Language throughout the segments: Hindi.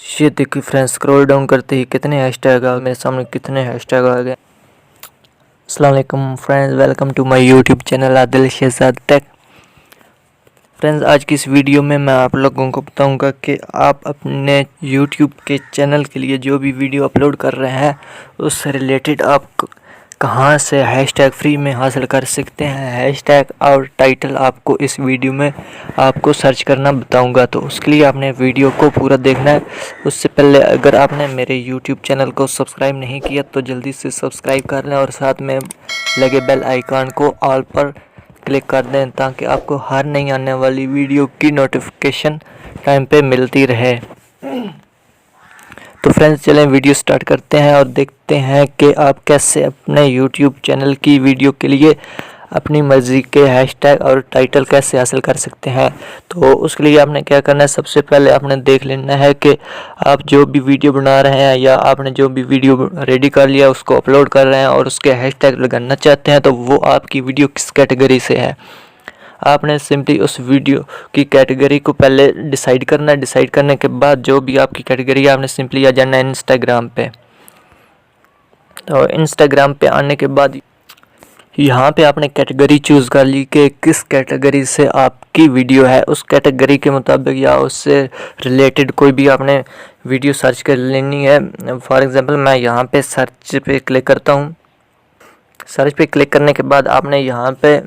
ये देखिए फ्रेंड्स, स्क्रॉल डाउन करते ही कितने हैशटैग आ गए मेरे सामने, कितने हैशटैग आ गए। अस्सलाम वालेकुम friends, welcome to my YouTube channel Adil Shahzad Tech. Friends, आज की इस वीडियो में मैं आप लोगों को बताऊंगा कि आप अपने यूट्यूब के चैनल के लिए जो भी वीडियो अपलोड कर रहे हैं उससे रिलेटेड आप कहां से हैशटैग फ्री में हासिल कर सकते हैं। हैशटैग और टाइटल आपको इस वीडियो में आपको सर्च करना बताऊंगा, तो उसके लिए आपने वीडियो को पूरा देखना है। उससे पहले अगर आपने मेरे यूट्यूब चैनल को सब्सक्राइब नहीं किया तो जल्दी से सब्सक्राइब कर लें और साथ में लगे बेल आइकन को ऑल पर क्लिक कर दें ताकि आपको हर नई आने वाली वीडियो की नोटिफिकेशन टाइम पे मिलती रहे। तो फ्रेंड्स, चलें वीडियो स्टार्ट करते हैं और देखते हैं कि आप कैसे अपने यूट्यूब चैनल की वीडियो के लिए अपनी मर्ज़ी के हैशटैग और टाइटल कैसे हासिल कर सकते हैं। तो उसके लिए आपने क्या करना है, सबसे पहले आपने देख लेना है कि आप जो भी वीडियो बना रहे हैं या आपने जो भी वीडियो रेडी कर लिया उसको अपलोड कर रहे हैं और उसके हैशटैग लगाना चाहते हैं, तो वो आपकी वीडियो किस कैटेगरी से है। आपने सिंपली उस वीडियो की कैटेगरी को पहले डिसाइड करना है। डिसाइड करने के बाद जो भी आपकी कैटेगरी है आपने सिंपली आ जाना है इंस्टाग्राम पे। तो इंस्टाग्राम पे आने के बाद यहाँ पे आपने कैटेगरी चूज़ कर ली कि किस कैटेगरी से आपकी वीडियो है। उस कैटेगरी के मुताबिक या उससे रिलेटेड कोई भी आपने वीडियो सर्च कर लेनी है। फॉर एग्ज़ाम्पल मैं यहाँ पे सर्च पे क्लिक करता हूँ। सर्च पे क्लिक करने के बाद आपने यहाँ पे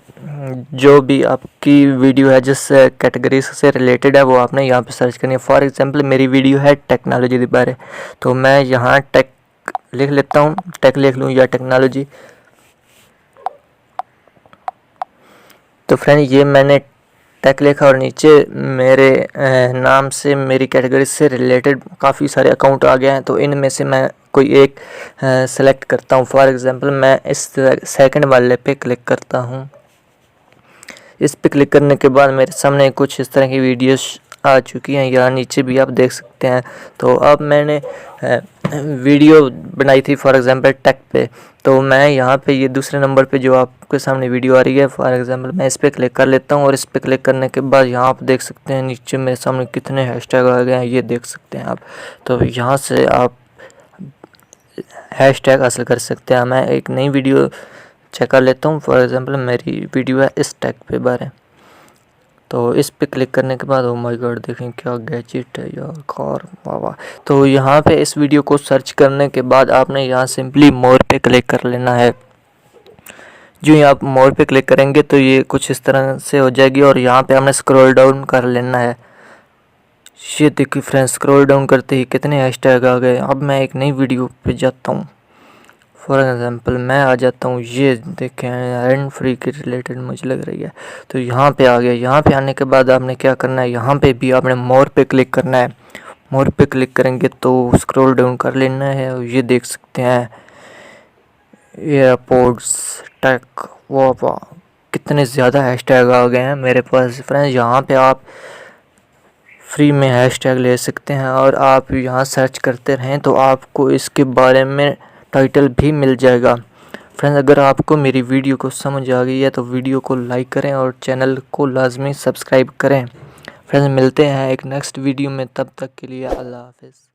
जो भी आपकी वीडियो है जिस कैटेगरी से रिलेटेड है वो आपने यहाँ पे सर्च करनी है। फॉर एग्ज़ाम्पल मेरी वीडियो है टेक्नोलॉजी के बारे, तो मैं यहाँ टेक लिख लेता हूँ, टेक लिख लूँ या टेक्नोलॉजी। तो फ्रेंड, ये मैंने टेक लिखा और नीचे मेरे नाम से मेरी कैटेगरी से रिलेटेड काफ़ी सारे अकाउंट आ गए हैं। तो इनमें से मैं कोई एक सेलेक्ट करता हूँ। फॉर एग्ज़ाम्पल मैं इस सेकंड वाले पे क्लिक करता हूँ। इस पे क्लिक करने के बाद मेरे सामने कुछ इस तरह की वीडियोस आ चुकी हैं, यहाँ नीचे भी आप देख सकते हैं। तो अब मैंने वीडियो बनाई थी फॉर एग्ज़ाम्पल टेक पे, तो मैं यहाँ पे ये दूसरे नंबर पे जो आपके सामने वीडियो आ रही है, फॉर एग्ज़ाम्पल मैं इस पर क्लिक कर लेता हूँ। और इस पर क्लिक करने के बाद यहाँ आप देख सकते हैं नीचे मेरे सामने कितने हैशटैग आ गए हैं, ये देख सकते हैं आप। तो यहाँ से आप हैशटैग हासिल कर सकते हैं। मैं एक नई वीडियो चेक कर लेता हूँ। फॉर एग्ज़ाम्पल मेरी वीडियो है इस टैग पे बारे, तो इस पे क्लिक करने के बाद ओ माय गॉड, देखें क्या गैजेट है यार, कार, वाह वाह। तो यहाँ पे इस वीडियो को सर्च करने के बाद आपने यहाँ सिंपली मोर पे क्लिक कर लेना है। जो ही आप मोर पे क्लिक करेंगे तो ये कुछ इस तरह से हो जाएगी और यहाँ पे हमने स्क्रॉल डाउन कर लेना है। ये देखिए फ्रेंड्स, स्क्रॉल डाउन करते ही कितने हैशटैग आ गए। अब मैं एक नई वीडियो पे जाता हूँ। फॉर एग्ज़ाम्पल मैं आ जाता हूँ, ये देखें हैंड फ्री के रिलेटेड मुझे लग रही है, तो यहाँ पे आ गया। यहाँ पे आने के बाद आपने क्या करना है, यहाँ पे भी आपने मोर पे क्लिक करना है। मोर पे क्लिक करेंगे तो स्क्रॉल डाउन कर लेना है और ये देख सकते हैं एयरपोर्ट्स टेक, वाह वाह, कितने ज़्यादा हैशटैग आ गए हैं मेरे पास। फ्रेंड्स, यहाँ पे आप फ्री में हैशटैग ले सकते हैं और आप यहाँ सर्च करते रहें तो आपको इसके बारे में टाइटल भी मिल जाएगा। फ्रेंड्स, अगर आपको मेरी वीडियो को समझ आ गई है तो वीडियो को लाइक करें और चैनल को लाजमी सब्सक्राइब करें। फ्रेंड्स, मिलते हैं एक नेक्स्ट वीडियो में, तब तक के लिए अल्लाह हाफ़िज़।